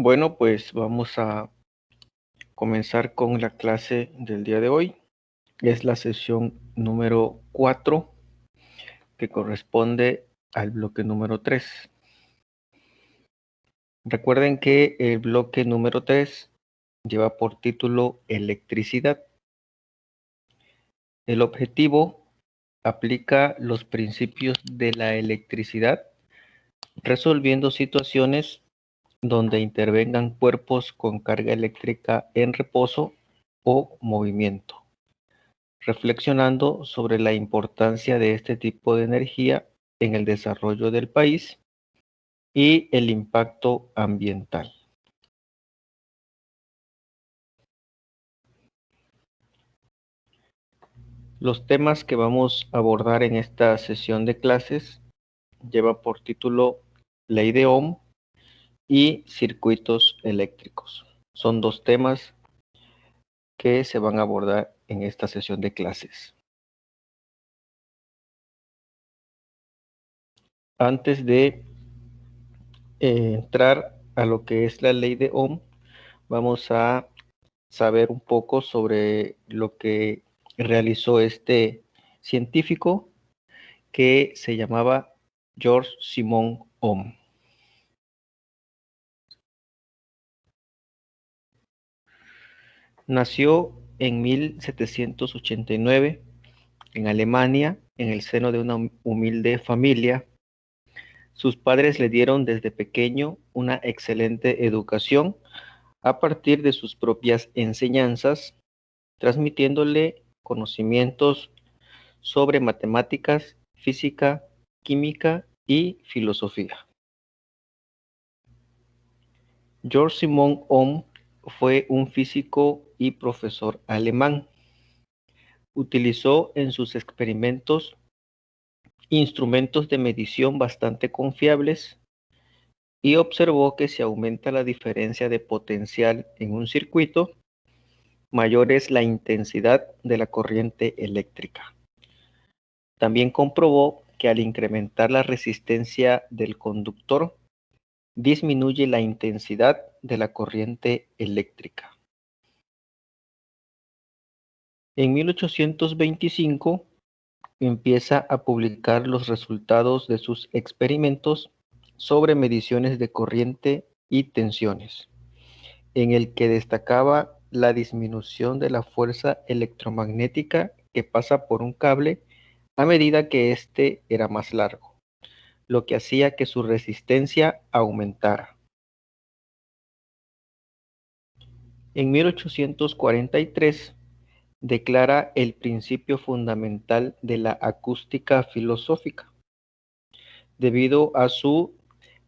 Bueno, pues vamos a comenzar con la clase del día de hoy. Es la sesión número 4 que corresponde al bloque número 3. Recuerden que el bloque número 3 lleva por título Electricidad. El objetivo aplica los principios de la electricidad resolviendo situaciones donde intervengan cuerpos con carga eléctrica en reposo o movimiento, reflexionando sobre la importancia de este tipo de energía en el desarrollo del país y el impacto ambiental. Los temas que vamos a abordar en esta sesión de clases llevan por título Ley de Ohm y circuitos eléctricos. Son dos temas que se van a abordar en esta sesión de clases. Antes de entrar a lo que es la ley de Ohm, vamos a saber un poco sobre lo que realizó este científico que se llamaba George Simon Ohm. Nació en 1789 en Alemania, en el seno de una humilde familia. Sus padres le dieron desde pequeño una excelente educación a partir de sus propias enseñanzas, transmitiéndole conocimientos sobre matemáticas, física, química y filosofía. Georg Simon Ohm fue un físico y profesor alemán. Utilizó en sus experimentos instrumentos de medición bastante confiables y observó que si aumenta la diferencia de potencial en un circuito, mayor es la intensidad de la corriente eléctrica. También comprobó que al incrementar la resistencia del conductor, disminuye la intensidad de la corriente eléctrica. En 1825 empieza a publicar los resultados de sus experimentos sobre mediciones de corriente y tensiones, en el que destacaba la disminución de la fuerza electromagnética que pasa por un cable a medida que éste era más largo, lo que hacía que su resistencia aumentara. En 1843 declara el principio fundamental de la acústica filosófica, debido a su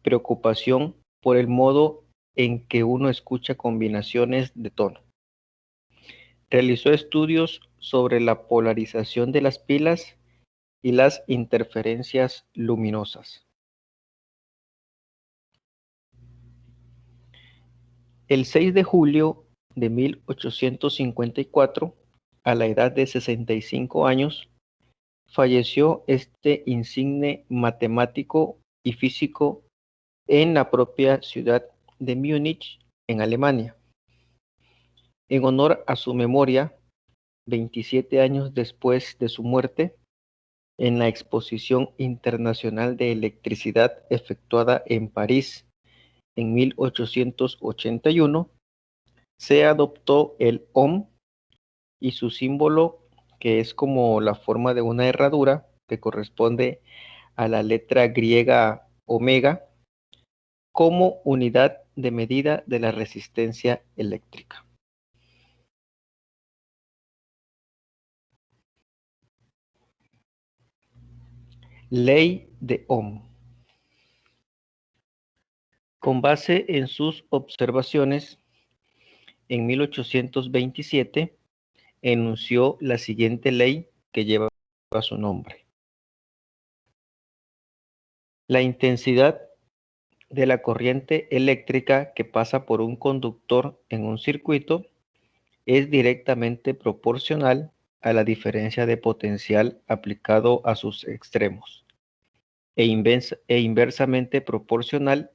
preocupación por el modo en que uno escucha combinaciones de tono. Realizó estudios sobre la polarización de las pilas y las interferencias luminosas. El 6 de julio de 1854, a la edad de 65 años, falleció este insigne matemático y físico en la propia ciudad de Múnich, en Alemania. En honor a su memoria, 27 años después de su muerte, en la Exposición Internacional de Electricidad efectuada en París en 1881, se adoptó el ohm y su símbolo, que es como la forma de una herradura que corresponde a la letra griega omega, como unidad de medida de la resistencia eléctrica. Ley de Ohm. Con base en sus observaciones, en 1827 enunció la siguiente ley que lleva su nombre. La intensidad de la corriente eléctrica que pasa por un conductor en un circuito es directamente proporcional a la diferencia de potencial aplicado a sus extremos e inversamente proporcional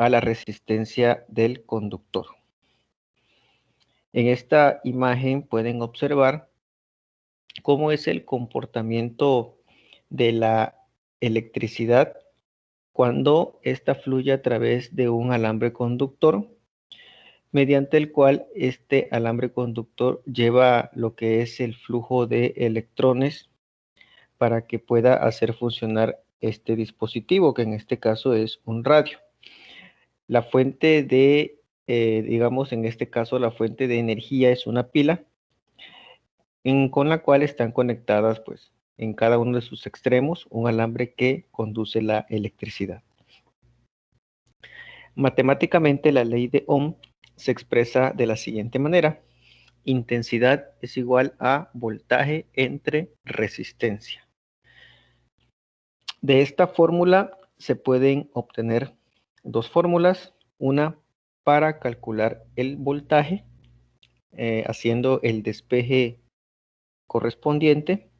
a la resistencia del conductor. En esta imagen pueden observar cómo es el comportamiento de la electricidad cuando ésta fluye a través de un alambre conductor, mediante el cual este alambre conductor lleva lo que es el flujo de electrones para que pueda hacer funcionar este dispositivo, que en este caso es un radio. La fuente de, digamos en este caso, la fuente de energía es una pila con la cual están conectadas, pues, en cada uno de sus extremos, un alambre que conduce la electricidad. Matemáticamente, la ley de Ohm se expresa de la siguiente manera. Intensidad es igual a voltaje entre resistencia. De esta fórmula se pueden obtener dos fórmulas, una para calcular el voltaje, haciendo el despeje correspondiente,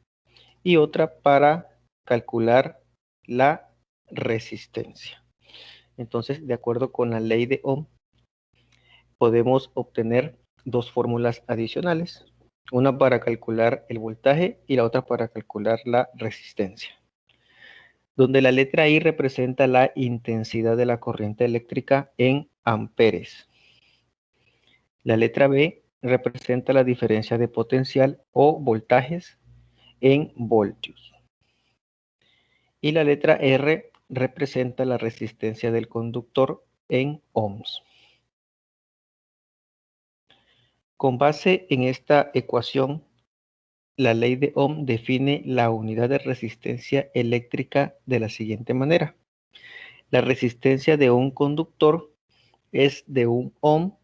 y otra para calcular la resistencia. Entonces, de acuerdo con la ley de Ohm, podemos obtener dos fórmulas adicionales, una para calcular el voltaje y la otra para calcular la resistencia, donde la letra I representa la intensidad de la corriente eléctrica en amperes. La letra B representa la diferencia de potencial o voltajes en voltios. Y la letra R representa la resistencia del conductor en ohms. Con base en esta ecuación, la ley de Ohm define la unidad de resistencia eléctrica de la siguiente manera. La resistencia de un conductor es de 1 ohm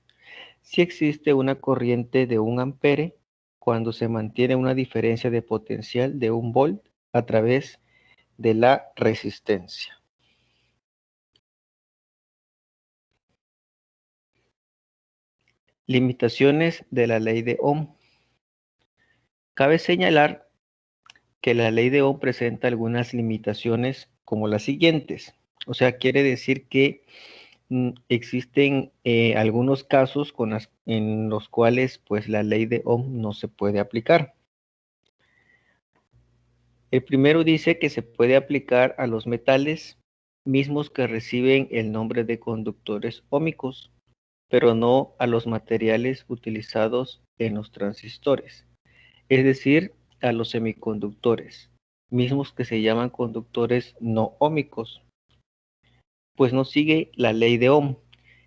si existe una corriente de 1 ampere cuando se mantiene una diferencia de potencial de 1 volt a través de la resistencia. Limitaciones de la ley de Ohm. Cabe señalar que la ley de Ohm presenta algunas limitaciones como las siguientes. O sea, quiere decir que existen algunos casos en los cuales pues la ley de Ohm no se puede aplicar. El primero dice que se puede aplicar a los metales mismos que reciben el nombre de conductores óhmicos, pero no a los materiales utilizados en los transistores, es decir, a los semiconductores, mismos que se llaman conductores no óhmicos, pues no sigue la ley de Ohm,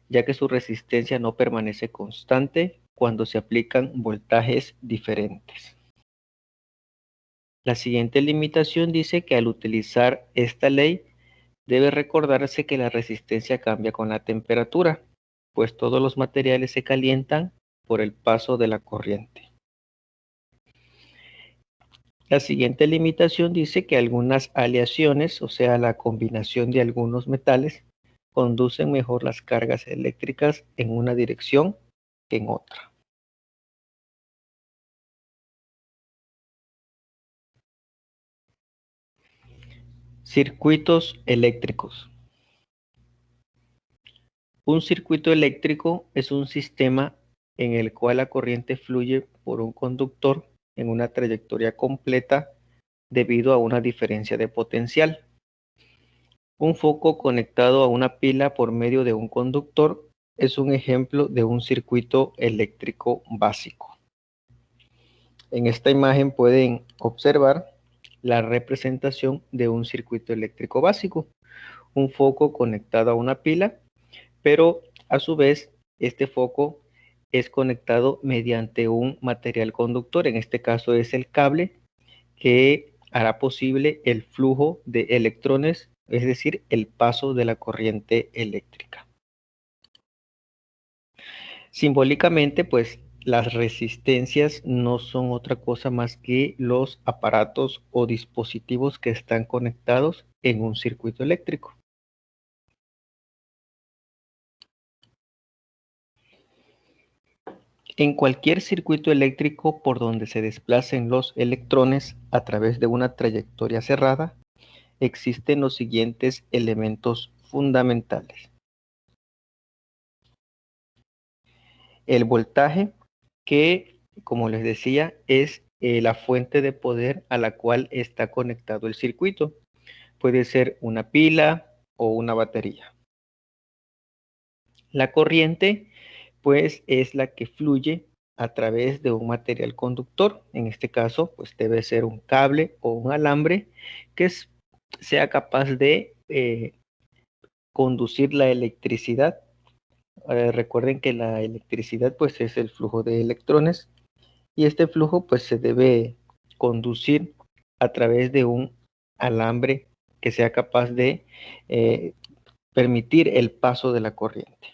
ya que su resistencia no permanece constante cuando se aplican voltajes diferentes. La siguiente limitación dice que al utilizar esta ley debe recordarse que la resistencia cambia con la temperatura, pues todos los materiales se calientan por el paso de la corriente. La siguiente limitación dice que algunas aleaciones, o sea, la combinación de algunos metales, conducen mejor las cargas eléctricas en una dirección que en otra. Circuitos eléctricos. Un circuito eléctrico es un sistema en el cual la corriente fluye por un conductor en una trayectoria completa debido a una diferencia de potencial. Un foco conectado a una pila por medio de un conductor es un ejemplo de un circuito eléctrico básico. En esta imagen pueden observar la representación de un circuito eléctrico básico, un foco conectado a una pila, pero a su vez este foco es conectado mediante un material conductor, en este caso es el cable, que hará posible el flujo de electrones, es decir, el paso de la corriente eléctrica. Simbólicamente, pues las resistencias no son otra cosa más que los aparatos o dispositivos que están conectados en un circuito eléctrico. En cualquier circuito eléctrico por donde se desplacen los electrones a través de una trayectoria cerrada, existen los siguientes elementos fundamentales. el voltaje, que, como les decía, es la fuente de poder a la cual está conectado el circuito. Puede ser una pila o una batería. La corriente, pues, es la que fluye a través de un material conductor. En este caso, pues debe ser un cable o un alambre que sea capaz de conducir la electricidad. Recuerden que la electricidad, pues, es el flujo de electrones, y este flujo, pues, se debe conducir a través de un alambre que sea capaz de permitir el paso de la corriente.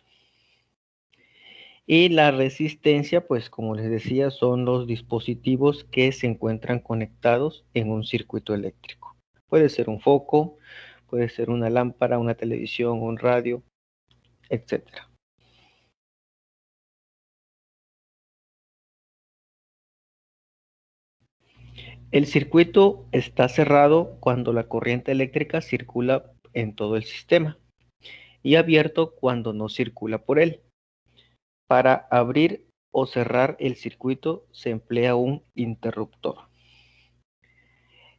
Y la resistencia, pues como les decía, son los dispositivos que se encuentran conectados en un circuito eléctrico. Puede ser un foco, puede ser una lámpara, una televisión, un radio, etc. El circuito está cerrado cuando la corriente eléctrica circula en todo el sistema y abierto cuando no circula por él. Para abrir o cerrar el circuito se emplea un interruptor.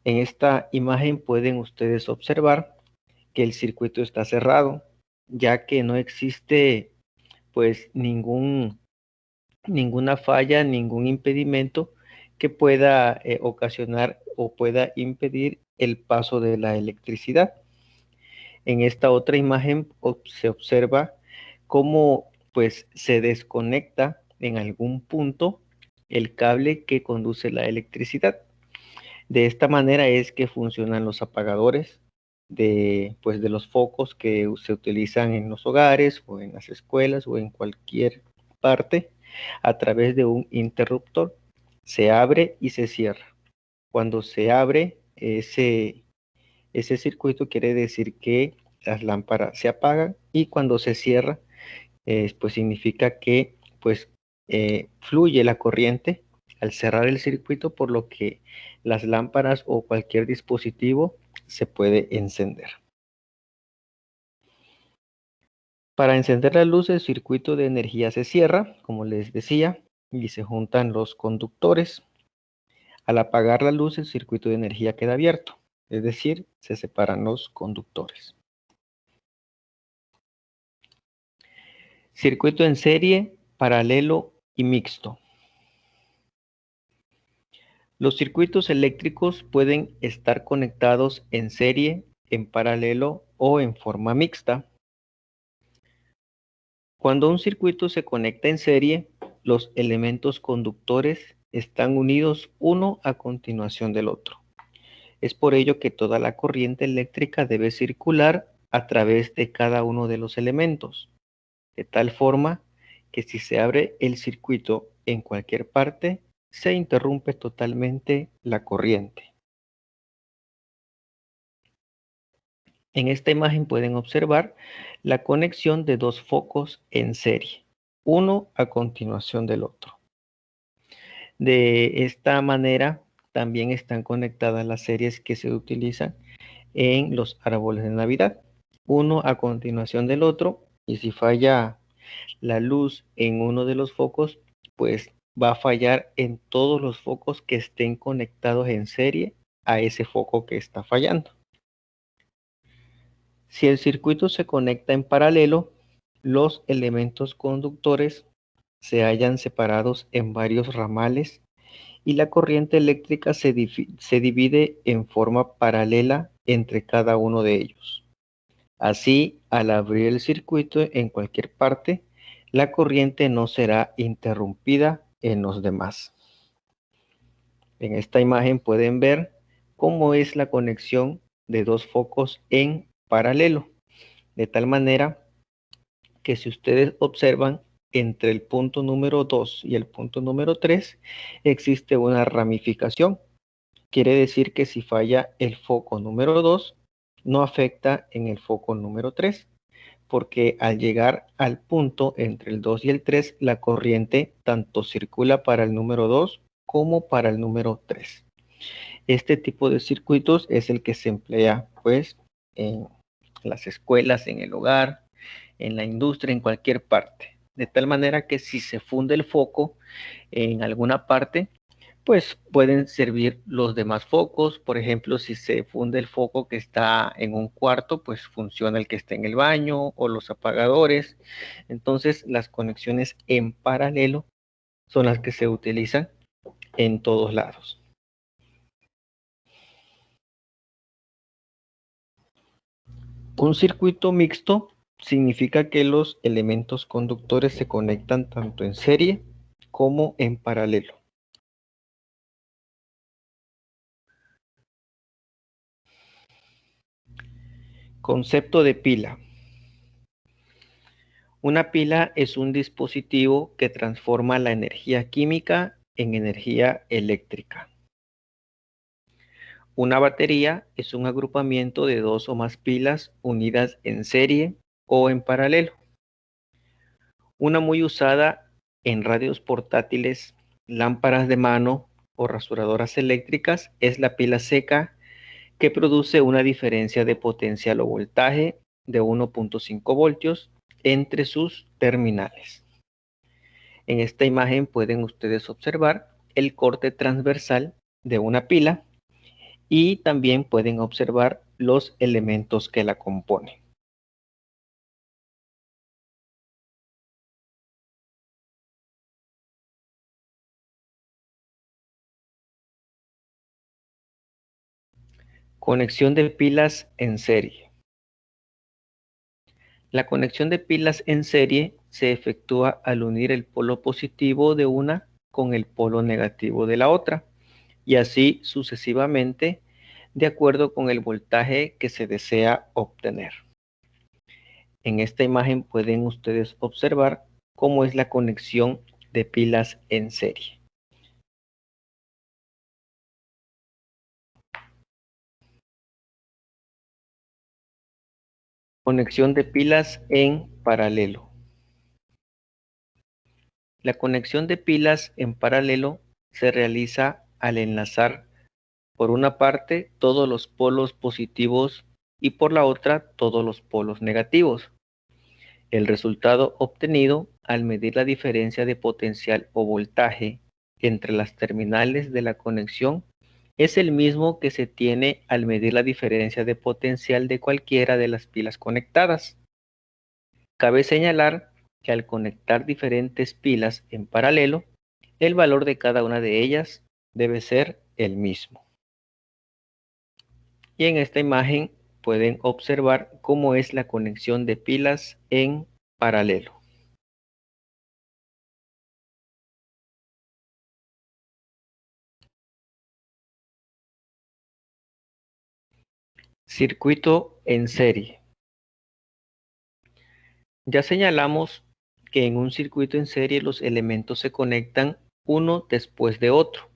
En esta imagen pueden ustedes observar que el circuito está cerrado, ya que no existe pues ninguna falla, ningún impedimento que pueda ocasionar o pueda impedir el paso de la electricidad. En esta otra imagen se observa cómo pues se desconecta en algún punto el cable que conduce la electricidad. De esta manera es que funcionan los apagadores pues, de los focos que se utilizan en los hogares o en las escuelas o en cualquier parte a través de un interruptor. Se abre y se cierra. Cuando se abre ese circuito, quiere decir que las lámparas se apagan, y cuando se cierra, pues significa que pues fluye la corriente al cerrar el circuito, por lo que las lámparas o cualquier dispositivo se puede encender. Para encender la luz, el circuito de energía se cierra, como les decía, y se juntan los conductores. Al apagar la luz, el circuito de energía queda abierto, es decir, se separan los conductores. Circuito en serie, paralelo y mixto. Los circuitos eléctricos pueden estar conectados en serie, en paralelo o en forma mixta. Cuando un circuito se conecta en serie, los elementos conductores están unidos uno a continuación del otro. Es por ello que toda la corriente eléctrica debe circular a través de cada uno de los elementos, de tal forma que si se abre el circuito en cualquier parte, se interrumpe totalmente la corriente. En esta imagen pueden observar la conexión de dos focos en serie, uno a continuación del otro. De esta manera también están conectadas las series que se utilizan en los árboles de Navidad, uno a continuación del otro, y si falla la luz en uno de los focos, pues va a fallar en todos los focos que estén conectados en serie a ese foco que está fallando. Si el circuito se conecta en paralelo, los elementos conductores se hallan separados en varios ramales y la corriente eléctrica se divide en forma paralela entre cada uno de ellos. Así, al abrir el circuito en cualquier parte, la corriente no será interrumpida en los demás. En esta imagen pueden ver cómo es la conexión de dos focos en paralelo, de tal manera que si ustedes observan, entre el punto número 2 y el punto número 3 existe una ramificación. Quiere decir que si falla el foco número 2, no afecta en el foco número 3, porque al llegar al punto entre el 2 y el 3, la corriente tanto circula para el número 2 como para el número 3. Este tipo de circuitos es el que se emplea pues en las escuelas, en el hogar, en la industria, en cualquier parte. de tal manera que si se funde el foco en alguna parte, pues pueden servir los demás focos. Por ejemplo, si se funde el foco que está en un cuarto, pues funciona el que está en el baño o los apagadores. Entonces, las conexiones en paralelo son las que se utilizan en todos lados. Un circuito mixto significa que los elementos conductores se conectan tanto en serie como en paralelo. Concepto de pila. Una pila es un dispositivo que transforma la energía química en energía eléctrica. Una batería es un agrupamiento de dos o más pilas unidas en serie o en paralelo. Una muy usada en radios portátiles, lámparas de mano o rasuradoras eléctricas es la pila seca, que produce una diferencia de potencial o voltaje de 1.5 voltios entre sus terminales. En esta imagen pueden ustedes observar el corte transversal de una pila y también pueden observar los elementos que la componen. Conexión de pilas en serie. La conexión de pilas en serie se efectúa al unir el polo positivo de una con el polo negativo de la otra, y así sucesivamente, de acuerdo con el voltaje que se desea obtener. En esta imagen pueden ustedes observar cómo es la conexión de pilas en serie. Conexión de pilas en paralelo. La conexión de pilas en paralelo se realiza al enlazar por una parte todos los polos positivos y por la otra todos los polos negativos. El resultado obtenido al medir la diferencia de potencial o voltaje entre las terminales de la conexión es el mismo que se tiene al medir la diferencia de potencial de cualquiera de las pilas conectadas. Cabe señalar que al conectar diferentes pilas en paralelo, el valor de cada una de ellas debe ser el mismo. Y en esta imagen pueden observar cómo es la conexión de pilas en paralelo. Circuito en serie. Ya señalamos que en un circuito en serie los elementos se conectan uno después de otro,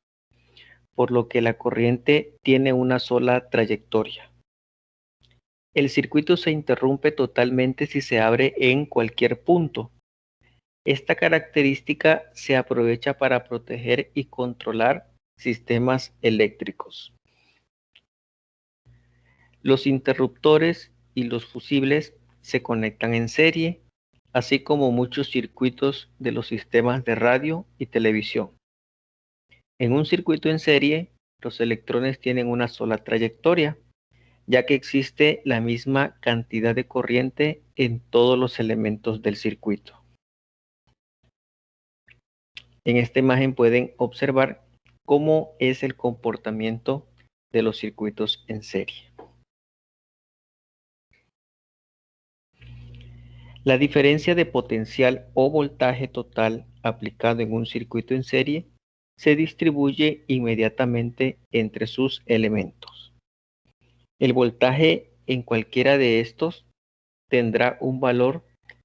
por lo que la corriente tiene una sola trayectoria. El circuito se interrumpe totalmente si se abre en cualquier punto. Esta característica se aprovecha para proteger y controlar sistemas eléctricos. Los interruptores y los fusibles se conectan en serie, así como muchos circuitos de los sistemas de radio y televisión. En un circuito en serie, los electrones tienen una sola trayectoria, ya que existe la misma cantidad de corriente en todos los elementos del circuito. En esta imagen pueden observar cómo es el comportamiento de los circuitos en serie. La diferencia de potencial o voltaje total aplicado en un circuito en serie se distribuye inmediatamente entre sus elementos. El voltaje en cualquiera de estos tendrá un valor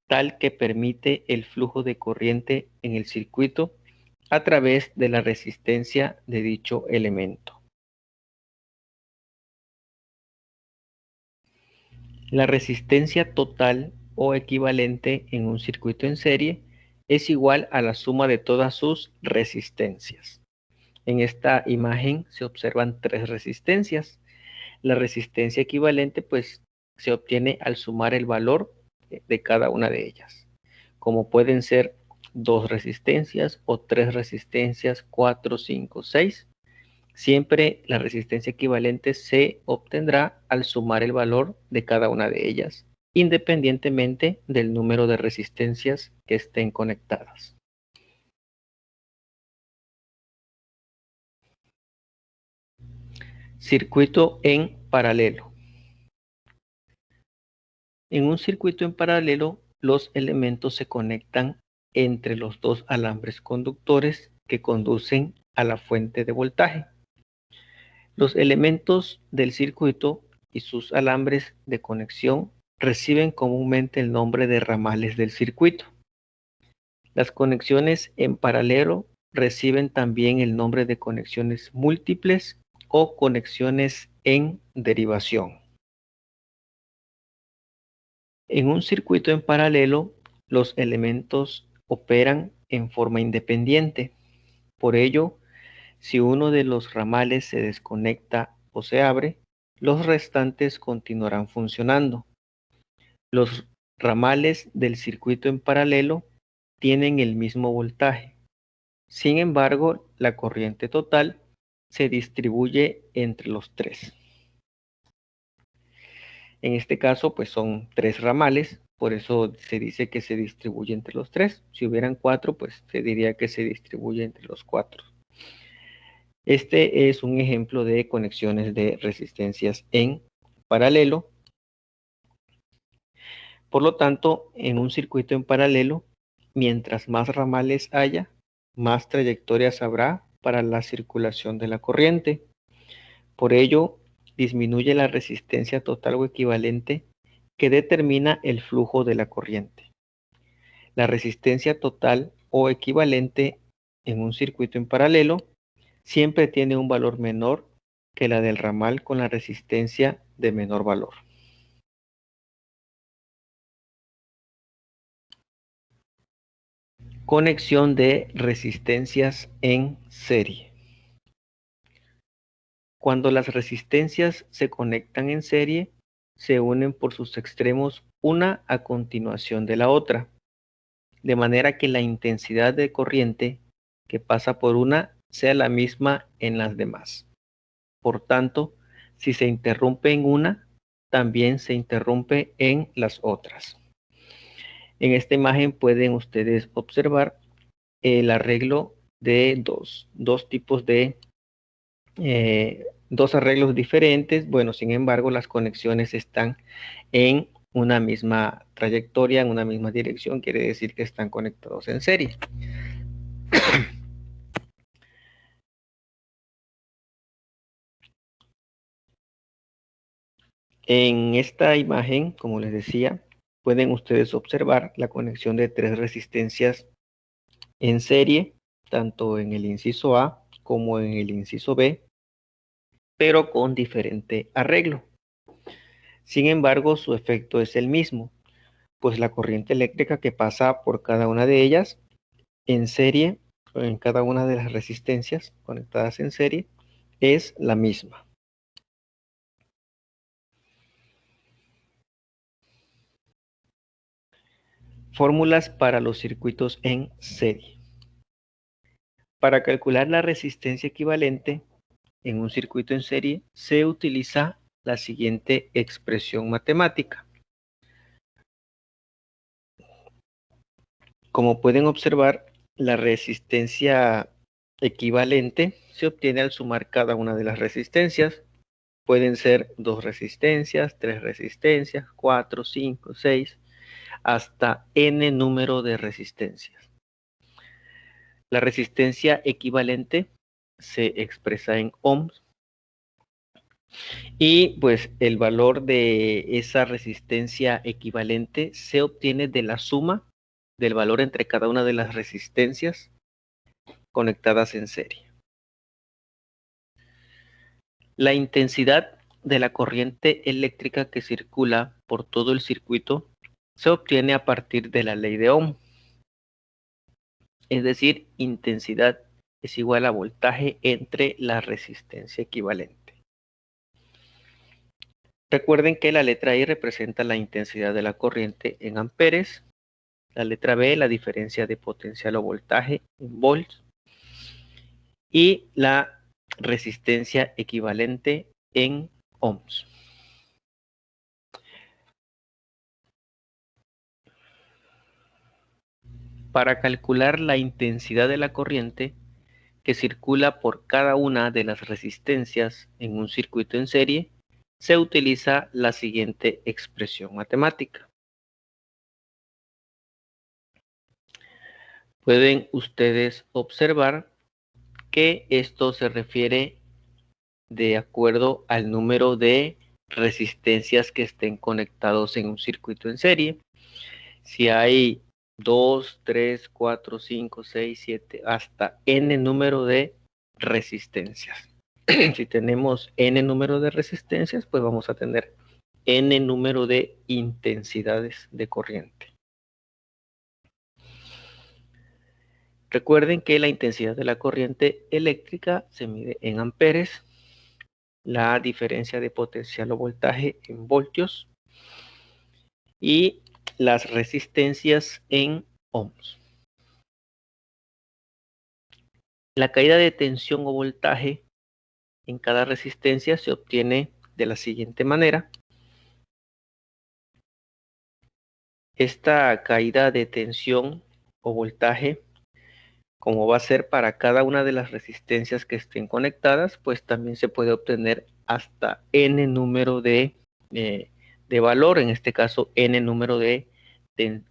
tal que permite el flujo de corriente en el circuito a través de la resistencia de dicho elemento. La resistencia total o equivalente en un circuito en serie es igual a la suma de todas sus resistencias. En esta imagen se observan tres resistencias. La resistencia equivalente pues se obtiene al sumar el valor de cada una de ellas. como pueden ser 2 resistencias o 3 resistencias, 4, 5, 6. Siempre la resistencia equivalente se obtendrá al sumar el valor de cada una de ellas, independientemente del número de resistencias que estén conectadas. Circuito en paralelo. En un circuito en paralelo, los elementos se conectan entre los dos alambres conductores que conducen a la fuente de voltaje. Los elementos del circuito y sus alambres de conexión reciben comúnmente el nombre de ramales del circuito. Las conexiones en paralelo reciben también el nombre de conexiones múltiples o conexiones en derivación. En un circuito en paralelo, los elementos operan en forma independiente. Por ello, si uno de los ramales se desconecta o se abre, los restantes continuarán funcionando. Los ramales del circuito en paralelo tienen el mismo voltaje. Sin embargo, la corriente total se distribuye entre los tres. En este caso, pues son 3 ramales, por eso se dice que se distribuye entre los 3. Si hubieran 4, pues se diría que se distribuye entre los 4. Este es un ejemplo de conexiones de resistencias en paralelo. Por lo tanto, en un circuito en paralelo, mientras más ramales haya, más trayectorias habrá para la circulación de la corriente. Por ello, disminuye la resistencia total o equivalente que determina el flujo de la corriente. La resistencia total o equivalente en un circuito en paralelo siempre tiene un valor menor que la del ramal con la resistencia de menor valor. Conexión de resistencias en serie. Cuando las resistencias se conectan en serie, se unen por sus extremos una a continuación de la otra, de manera que la intensidad de corriente que pasa por una sea la misma en las demás. Por tanto, si se interrumpe en una, también se interrumpe en las otras. En esta imagen pueden ustedes observar el arreglo de dos tipos de dos arreglos diferentes. Bueno, sin embargo, las conexiones están en una misma trayectoria, en una misma dirección, quiere decir que están conectados en serie. En esta imagen, como les decía, pueden ustedes observar la conexión de 3 resistencias en serie, tanto en el inciso A como en el inciso B, pero con diferente arreglo. Sin embargo, su efecto es el mismo, pues la corriente eléctrica que pasa por cada una de ellas en serie, o en cada una de las resistencias conectadas en serie, es la misma. Fórmulas para los circuitos en serie. Para calcular la resistencia equivalente en un circuito en serie, se utiliza la siguiente expresión matemática. Como pueden observar, la resistencia equivalente se obtiene al sumar cada una de las resistencias. Pueden ser 2 resistencias, 3 resistencias, 4, 5, 6, hasta n número de resistencias. La resistencia equivalente se expresa en ohms y pues el valor de esa resistencia equivalente se obtiene de la suma del valor entre cada una de las resistencias conectadas en serie. La intensidad de la corriente eléctrica que circula por todo el circuito se obtiene a partir de la ley de Ohm. Es decir, intensidad es igual a voltaje entre la resistencia equivalente. Recuerden que la letra I representa la intensidad de la corriente en amperes La letra B, la diferencia de potencial o voltaje en volts. Y la resistencia equivalente en ohms. Para calcular la intensidad de la corriente que circula por cada una de las resistencias en un circuito en serie, se utiliza la siguiente expresión matemática. Pueden ustedes observar que esto se refiere de acuerdo al número de resistencias que estén conectados en un circuito en serie. Si hay 2, 3, 4, 5, 6, 7, hasta n número de resistencias. Si tenemos n número de resistencias, pues vamos a tener n número de intensidades de corriente. Recuerden que la intensidad de la corriente eléctrica se mide en amperes, la diferencia de potencial o voltaje en voltios y las resistencias en ohms. La caída de tensión o voltaje en cada resistencia se obtiene de la siguiente manera. Esta caída de tensión o voltaje, como va a ser para cada una de las resistencias que estén conectadas, pues también se puede obtener hasta n número de valor, en este caso n número de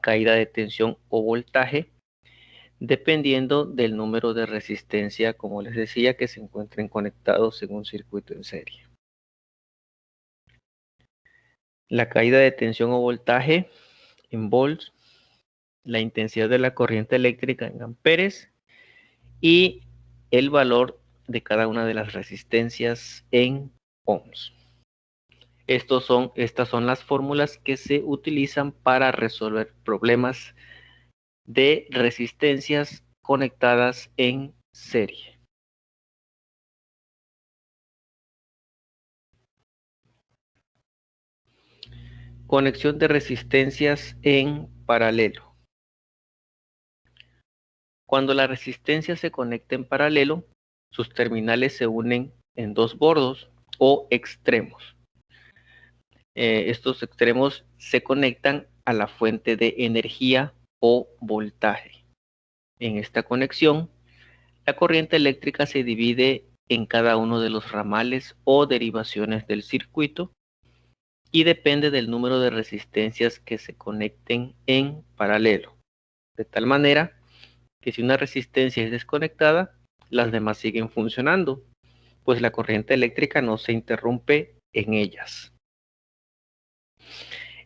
caída de tensión o voltaje, dependiendo del número de resistencia, como les decía, que se encuentren conectados en un circuito en serie. La caída de tensión o voltaje en volts, la intensidad de la corriente eléctrica en amperes y el valor de cada una de las resistencias en ohms. Estas son las fórmulas que se utilizan para resolver problemas de resistencias conectadas en serie. Conexión de resistencias en paralelo. Cuando la resistencia se conecta en paralelo, sus terminales se unen en dos bordos o extremos. Estos extremos se conectan a la fuente de energía o voltaje. En esta conexión, la corriente eléctrica se divide en cada uno de los ramales o derivaciones del circuito y depende del número de resistencias que se conecten en paralelo. De tal manera que si una resistencia es desconectada, las demás siguen funcionando, pues la corriente eléctrica no se interrumpe en ellas.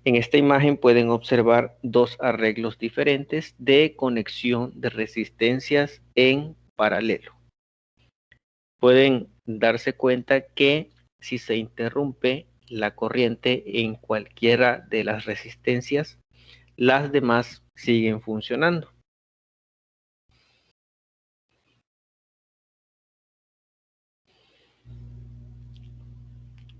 En esta imagen pueden observar dos arreglos diferentes de conexión de resistencias en paralelo. Pueden darse cuenta que si se interrumpe la corriente en cualquiera de las resistencias, las demás siguen funcionando.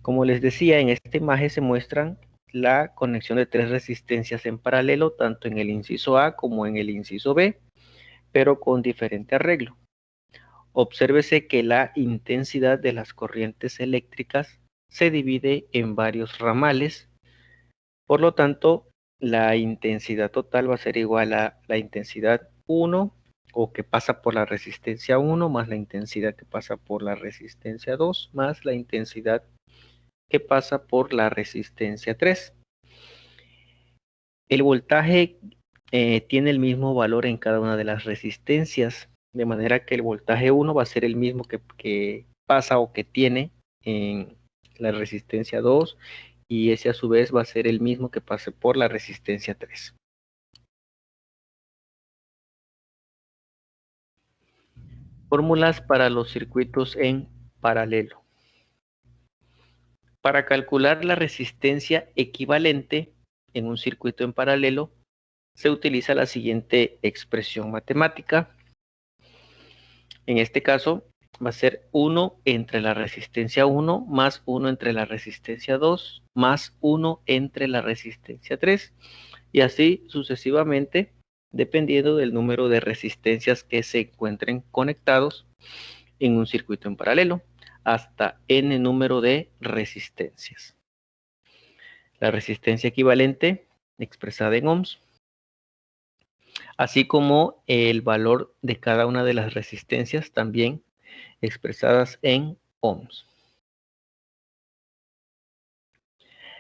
Como les decía, en esta imagen se muestran la conexión de tres resistencias en paralelo, tanto en el inciso A como en el inciso B, pero con diferente arreglo. Obsérvese que la intensidad de las corrientes eléctricas se divide en varios ramales, por lo tanto, la intensidad total va a ser igual a la intensidad 1, o que pasa por la resistencia 1, más la intensidad que pasa por la resistencia 2, más la intensidad que pasa por la resistencia 3. El voltaje tiene el mismo valor en cada una de las resistencias, de manera que el voltaje 1 va a ser el mismo que pasa o que tiene en la resistencia 2, y ese a su vez va a ser el mismo que pase por la resistencia 3. Fórmulas para los circuitos en paralelo. Para calcular la resistencia equivalente en un circuito en paralelo, se utiliza la siguiente expresión matemática. En este caso, va a ser 1 entre la resistencia 1 más 1 entre la resistencia 2 más 1 entre la resistencia 3, y así sucesivamente dependiendo del número de resistencias que se encuentren conectados en un circuito en paralelo, hasta n número de resistencias. La resistencia equivalente expresada en ohms, así como el valor de cada una de las resistencias también expresadas en ohms.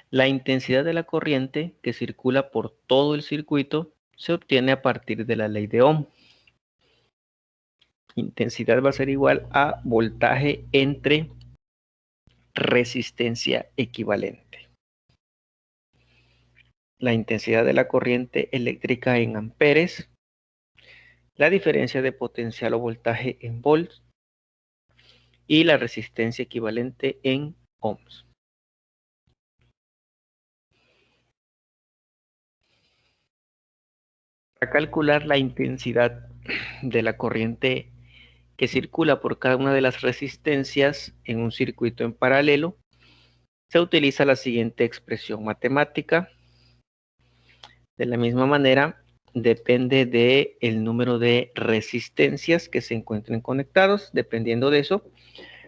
La intensidad de la corriente que circula por todo el circuito se obtiene a partir de la ley de Ohm. Intensidad va a ser igual a voltaje entre resistencia equivalente. La intensidad de la corriente eléctrica en amperes, la diferencia de potencial o voltaje en volts y la resistencia equivalente en ohms. Para calcular la intensidad de la corriente que circula por cada una de las resistencias en un circuito en paralelo, se utiliza la siguiente expresión matemática. De la misma manera, depende del número de resistencias que se encuentren conectados. Dependiendo de eso,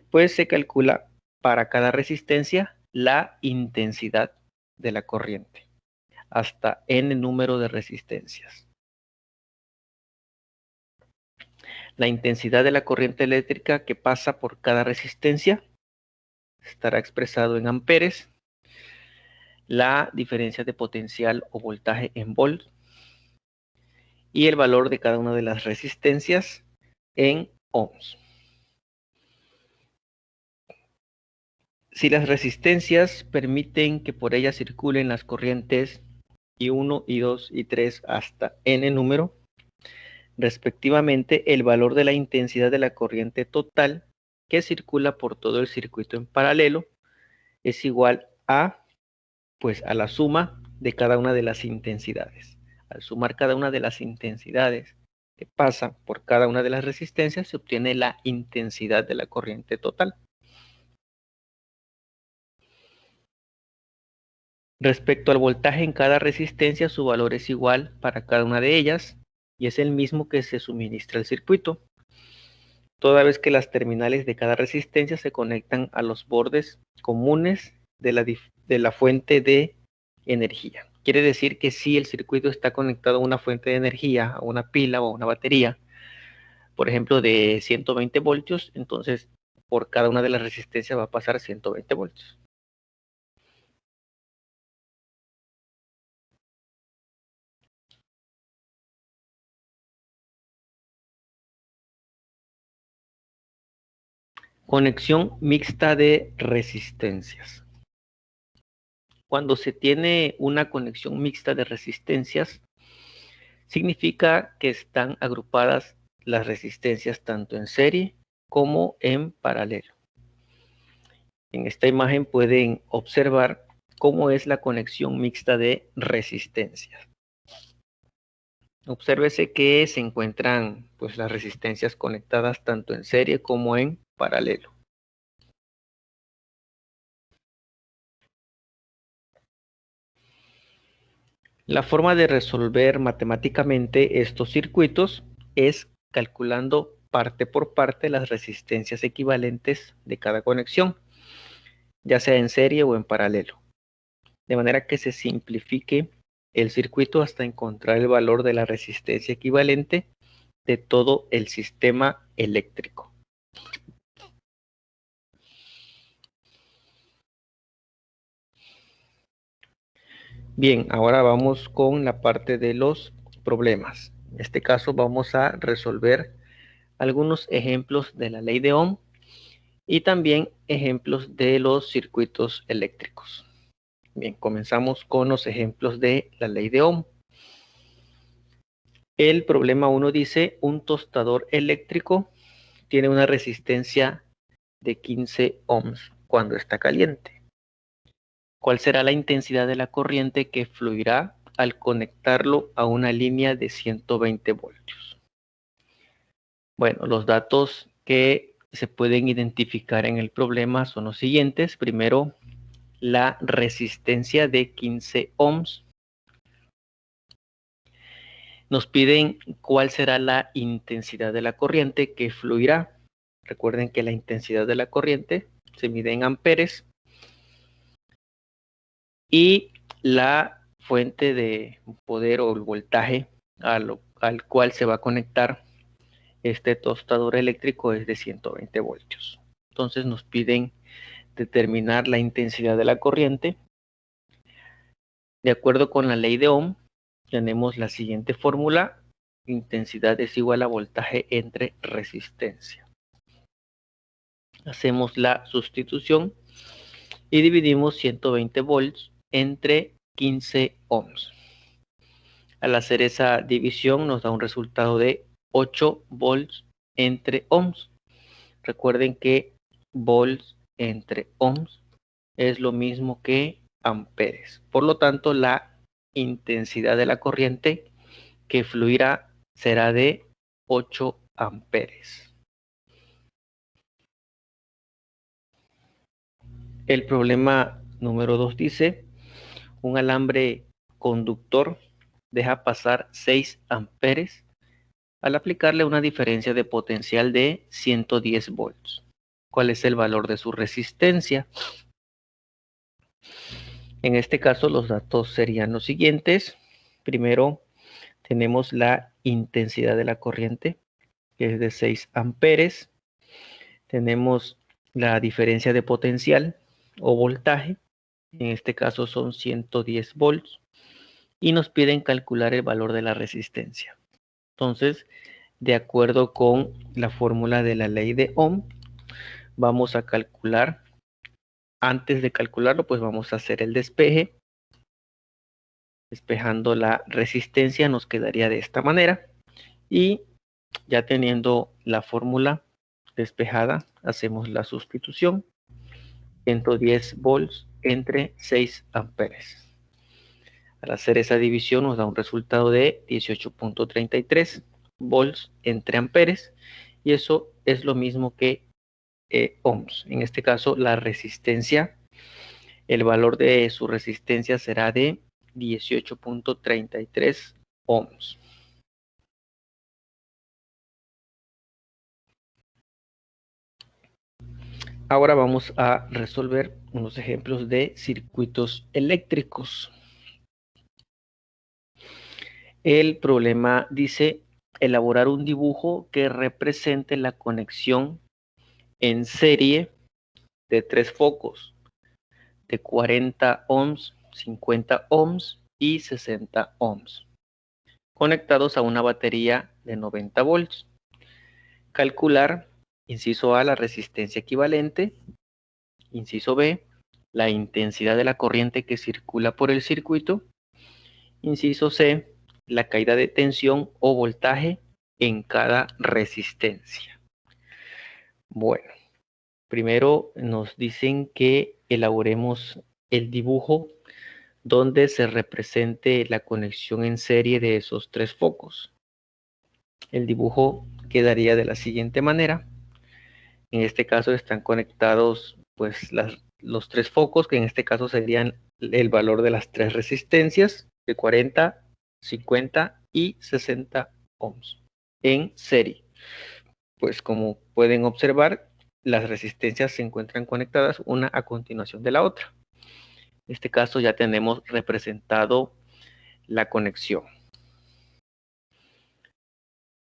pues se calcula para cada resistencia la intensidad de la corriente, hasta n número de resistencias. La intensidad de la corriente eléctrica que pasa por cada resistencia estará expresado en amperes. La diferencia de potencial o voltaje en volts y el valor de cada una de las resistencias en ohms. Si las resistencias permiten que por ellas circulen las corrientes I1, I2 y 3 hasta n número, respectivamente, el valor de la intensidad de la corriente total que circula por todo el circuito en paralelo es igual a, pues, a la suma de cada una de las intensidades. Al sumar cada una de las intensidades que pasa por cada una de las resistencias, se obtiene la intensidad de la corriente total. Respecto al voltaje en cada resistencia, su valor es igual para cada una de ellas y es el mismo que se suministra al circuito, toda vez que las terminales de cada resistencia se conectan a los bordes comunes de la fuente de energía. Quiere decir que si el circuito está conectado a una fuente de energía, a una pila o a una batería, por ejemplo de 120 voltios, entonces por cada una de las resistencias va a pasar 120 voltios. Conexión mixta de resistencias. Cuando se tiene una conexión mixta de resistencias, significa que están agrupadas las resistencias tanto en serie como en paralelo. En esta imagen pueden observar cómo es la conexión mixta de resistencias. Obsérvese que se encuentran pues las resistencias conectadas tanto en serie como en paralelo. La forma de resolver matemáticamente estos circuitos es calculando parte por parte las resistencias equivalentes de cada conexión, ya sea en serie o en paralelo, de manera que se simplifique el circuito hasta encontrar el valor de la resistencia equivalente de todo el sistema eléctrico. Bien, ahora vamos con la parte de los problemas. En este caso vamos a resolver algunos ejemplos de la ley de Ohm y también ejemplos de los circuitos eléctricos. Bien, comenzamos con los ejemplos de la ley de Ohm. El problema 1 dice, un tostador eléctrico tiene una resistencia de 15 ohms cuando está caliente. ¿Cuál será la intensidad de la corriente que fluirá al conectarlo a una línea de 120 voltios? Bueno, los datos que se pueden identificar en el problema son los siguientes. Primero, la resistencia de 15 ohms. Nos piden cuál será la intensidad de la corriente que fluirá. Recuerden que la intensidad de la corriente se mide en amperes y la fuente de poder o el voltaje al cual se va a conectar este tostador eléctrico es de 120 voltios. Entonces nos piden determinar la intensidad de la corriente. De acuerdo con la ley de Ohm, tenemos la siguiente fórmula: intensidad es igual a voltaje entre resistencia. Hacemos la sustitución y dividimos 120 volts entre 15 ohms. Al hacer esa división nos da un resultado de 8 volts entre ohms. Recuerden que volts entre ohms es lo mismo que amperes. Por lo tanto, la intensidad de la corriente que fluirá será de 8 amperes. El problema número 2 dice: un alambre conductor deja pasar 6 amperes al aplicarle una diferencia de potencial de 110 volts. ¿Cuál es el valor de su resistencia? En este caso los datos serían los siguientes. Primero tenemos la intensidad de la corriente, que es de 6 amperes. Tenemos la diferencia de potencial o voltaje, en este caso son 110 volts. Y nos piden calcular el valor de la resistencia. Entonces, de acuerdo con la fórmula de la ley de Ohm, vamos a calcular. Antes de calcularlo, pues vamos a hacer el despeje. Despejando la resistencia nos quedaría de esta manera. Y ya teniendo la fórmula despejada, hacemos la sustitución. 110 volts entre 6 amperes. Al hacer esa división nos da un resultado de 18.33 volts entre amperes. Y eso es lo mismo que ohms. En este caso, la resistencia, el valor de su resistencia será de 18.33 ohms. Ahora vamos a resolver unos ejemplos de circuitos eléctricos. El problema dice: elaborar un dibujo que represente la conexión en serie de 3 focos de 40 ohms, 50 ohms y 60 ohms, conectados a una batería de 90 volts. Calcular, inciso A, la resistencia equivalente, inciso B, la intensidad de la corriente que circula por el circuito, inciso C, la caída de tensión o voltaje en cada resistencia. Bueno, primero nos dicen que elaboremos el dibujo donde se represente la conexión en serie de esos 3 focos. El dibujo quedaría de la siguiente manera. En este caso están conectados pues los 3 focos, que en este caso serían el valor de las 3 resistencias de 40, 50 y 60 ohms en serie. Pues como pueden observar, las resistencias se encuentran conectadas una a continuación de la otra. En este caso ya tenemos representado la conexión.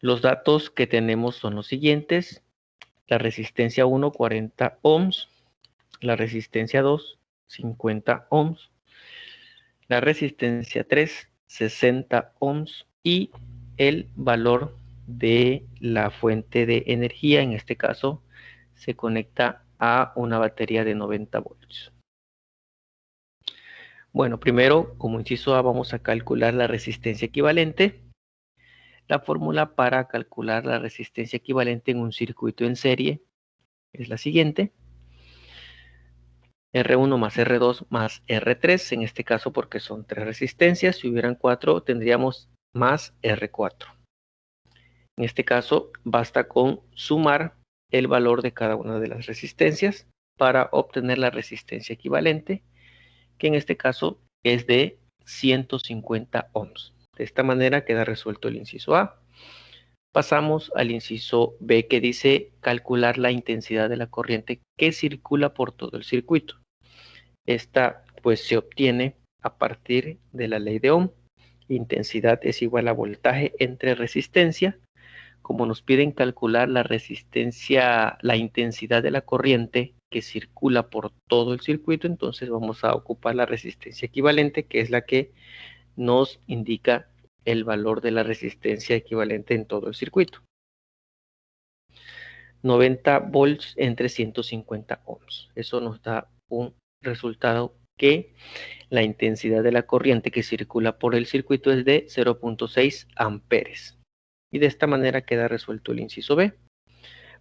Los datos que tenemos son los siguientes: la resistencia 1, 40 ohms, la resistencia 2, 50 ohms, la resistencia 3, 60 ohms y el valor de la fuente de energía. En este caso se conecta a una batería de 90 volts. Bueno, primero, como inciso A, vamos a calcular la resistencia equivalente. La fórmula para calcular la resistencia equivalente en un circuito en serie es la siguiente: R1 más R2 más R3, en este caso porque son 3 resistencias. Si hubieran 4, tendríamos más R4. En este caso, basta con sumar el valor de cada una de las resistencias para obtener la resistencia equivalente, que en este caso es de 150 ohms. De esta manera queda resuelto el inciso A. Pasamos al inciso B, que dice calcular la intensidad de la corriente que circula por todo el circuito. Esta pues se obtiene a partir de la ley de Ohm. Intensidad es igual a voltaje entre resistencia. Como nos piden calcular la resistencia, la intensidad de la corriente que circula por todo el circuito, entonces vamos a ocupar la resistencia equivalente, que es la que nos indica el valor de la resistencia equivalente en todo el circuito. 90 volts entre 150 ohms. Eso nos da un resultado que la intensidad de la corriente que circula por el circuito es de 0.6 amperes. Y de esta manera queda resuelto el inciso B.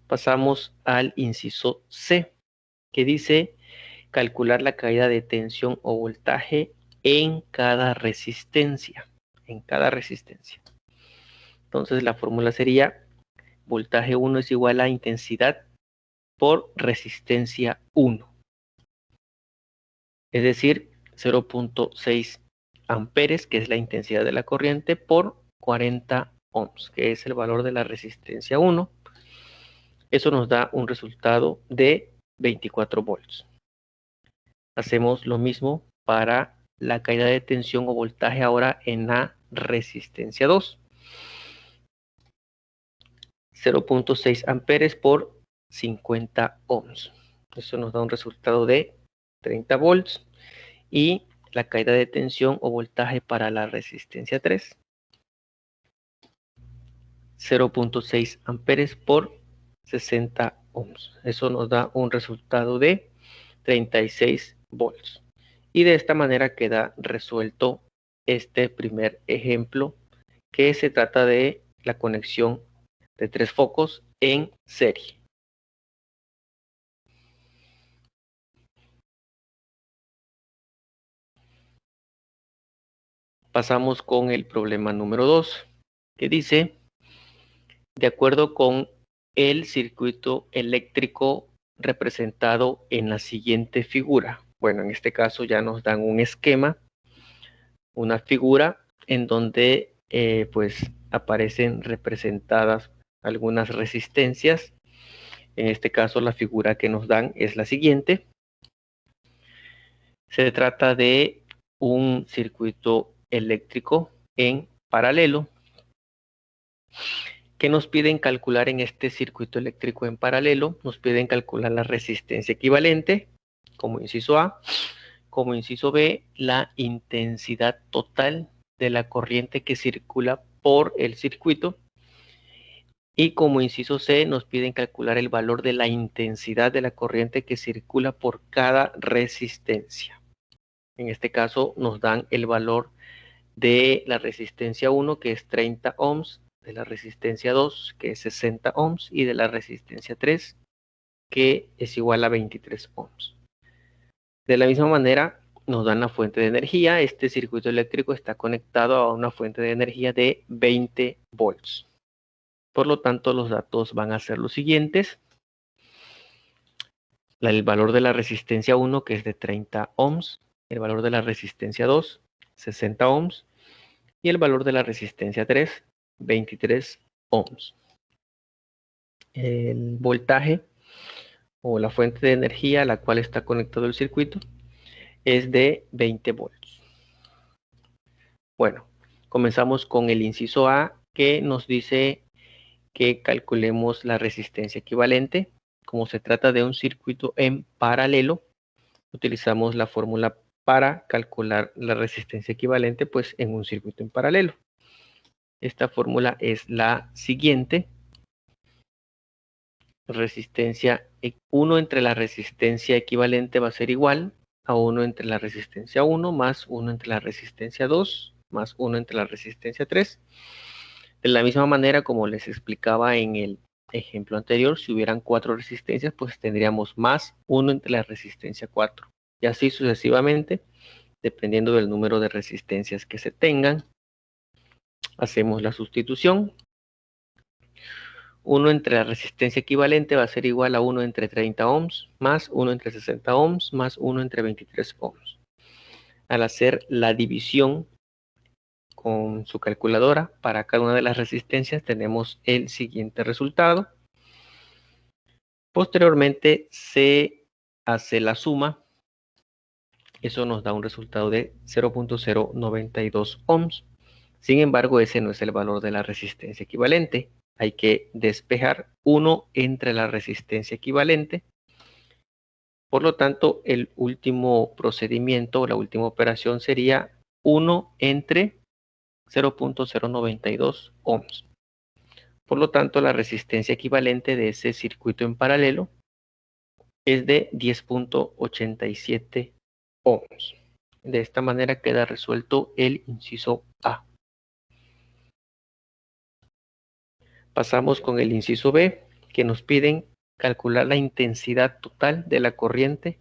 Pasamos al inciso C, que dice calcular la caída de tensión o voltaje en cada resistencia. En cada resistencia. Entonces la fórmula sería voltaje 1 es igual a intensidad por resistencia 1. Es decir, 0.6 amperes, que es la intensidad de la corriente, por 40 ohms, que es el valor de la resistencia 1. Eso nos da un resultado de 24 volts. Hacemos lo mismo para la caída de tensión o voltaje ahora en la resistencia 2. 0.6 amperes por 50 ohms. Eso nos da un resultado de 30 volts. Y la caída de tensión o voltaje para la resistencia 3. 0.6 amperes por 60 ohms. Eso nos da un resultado de 36 volts. Y de esta manera queda resuelto este primer ejemplo, que se trata de la conexión de 3 focos en serie. Pasamos con el problema número 2, que dice: de acuerdo con el circuito eléctrico representado en la siguiente figura. Bueno, en este caso ya nos dan un esquema, una figura en donde pues aparecen representadas algunas resistencias. En este caso la figura que nos dan es la siguiente. Se trata de un circuito eléctrico en paralelo. ¿Qué nos piden calcular en este circuito eléctrico en paralelo? Nos piden calcular la resistencia equivalente, como inciso A. Como inciso B, la intensidad total de la corriente que circula por el circuito. Y como inciso C, nos piden calcular el valor de la intensidad de la corriente que circula por cada resistencia. En este caso nos dan el valor de la resistencia 1, que es 30 ohms, de la resistencia 2, que es 60 ohms, y de la resistencia 3, que es igual a 23 ohms. De la misma manera, nos dan la fuente de energía. Este circuito eléctrico está conectado a una fuente de energía de 20 volts. Por lo tanto, los datos van a ser los siguientes. El valor de la resistencia 1, que es de 30 ohms. El valor de la resistencia 2, 60 ohms. Y el valor de la resistencia 3, 23 ohms. El voltaje o la fuente de energía a la cual está conectado el circuito es de 20 volts. Bueno, comenzamos con el inciso A, que nos dice que calculemos la resistencia equivalente. Como se trata de un circuito en paralelo, utilizamos la fórmula para calcular la resistencia equivalente pues en un circuito en paralelo. Esta fórmula es la siguiente. Resistencia 1 entre la resistencia equivalente va a ser igual a 1 entre la resistencia 1 más 1 entre la resistencia 2 más 1 entre la resistencia 3. De la misma manera, como les explicaba en el ejemplo anterior, si hubieran 4 resistencias, pues tendríamos más 1 entre la resistencia 4. Y así sucesivamente, dependiendo del número de resistencias que se tengan. Hacemos la sustitución. 1 entre la resistencia equivalente va a ser igual a 1 entre 30 ohms, más 1 entre 60 ohms, más 1 entre 23 ohms. Al hacer la división con su calculadora para cada una de las resistencias, tenemos el siguiente resultado. Posteriormente se hace la suma. Eso nos da un resultado de 0.092 ohms. Sin embargo, ese no es el valor de la resistencia equivalente. Hay que despejar 1 entre la resistencia equivalente. Por lo tanto, el último procedimiento, la última operación sería 1 entre 0.092 ohms. Por lo tanto, la resistencia equivalente de ese circuito en paralelo es de 10.87 ohms. De esta manera queda resuelto el inciso A. Pasamos con el inciso B, que nos piden calcular la intensidad total de la corriente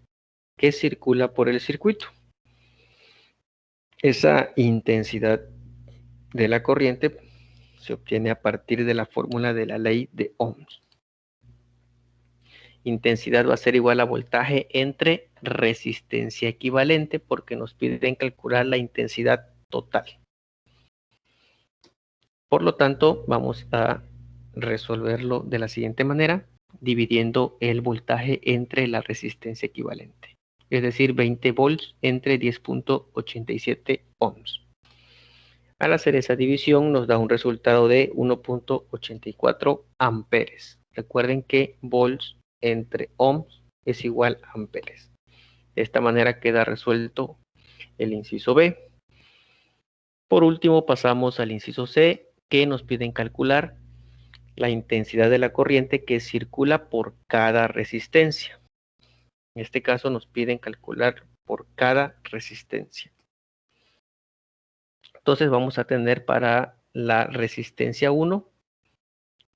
que circula por el circuito. Esa intensidad de la corriente se obtiene a partir de la fórmula de la ley de Ohms. Intensidad va a ser igual a voltaje entre resistencia equivalente, porque nos piden calcular la intensidad total. Por lo tanto, vamos a resolverlo de la siguiente manera, dividiendo el voltaje entre la resistencia equivalente. Es decir, 20 volts entre 10.87 ohms. Al hacer esa división nos da un resultado de 1.84 amperes. Recuerden que volts entre ohms es igual a amperes. De esta manera queda resuelto el inciso B. Por último pasamos al inciso C, que nos piden calcular la intensidad de la corriente que circula por cada resistencia. En este caso nos piden calcular por cada resistencia. Entonces vamos a tener para la resistencia 1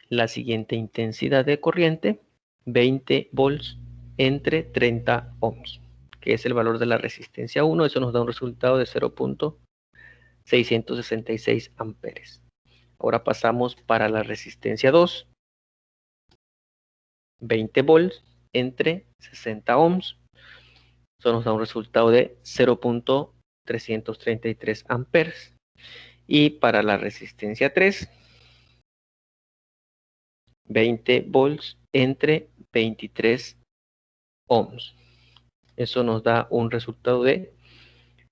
la siguiente intensidad de corriente, 20 volts entre 30 ohms, que es el valor de la resistencia 1. Eso nos da un resultado de 0.666 amperes. Ahora pasamos para la resistencia 2, 20 volts entre 60 ohms. Eso nos da un resultado de 0.333 amperes. Y para la resistencia 3, 20 volts entre 23 ohms. Eso nos da un resultado de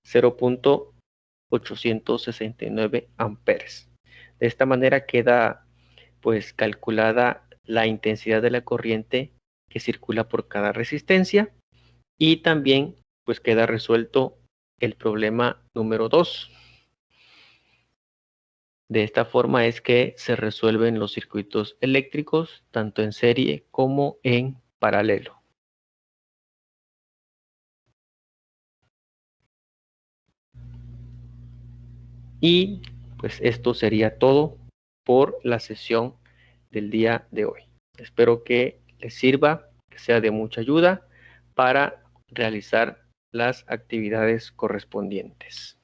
0.869 amperes. De esta manera queda pues calculada la intensidad de la corriente que circula por cada resistencia, y también pues queda resuelto el problema número 2. De esta forma es que se resuelven los circuitos eléctricos tanto en serie como en paralelo. Y pues esto sería todo por la sesión del día de hoy. Espero que les sirva, que sea de mucha ayuda para realizar las actividades correspondientes.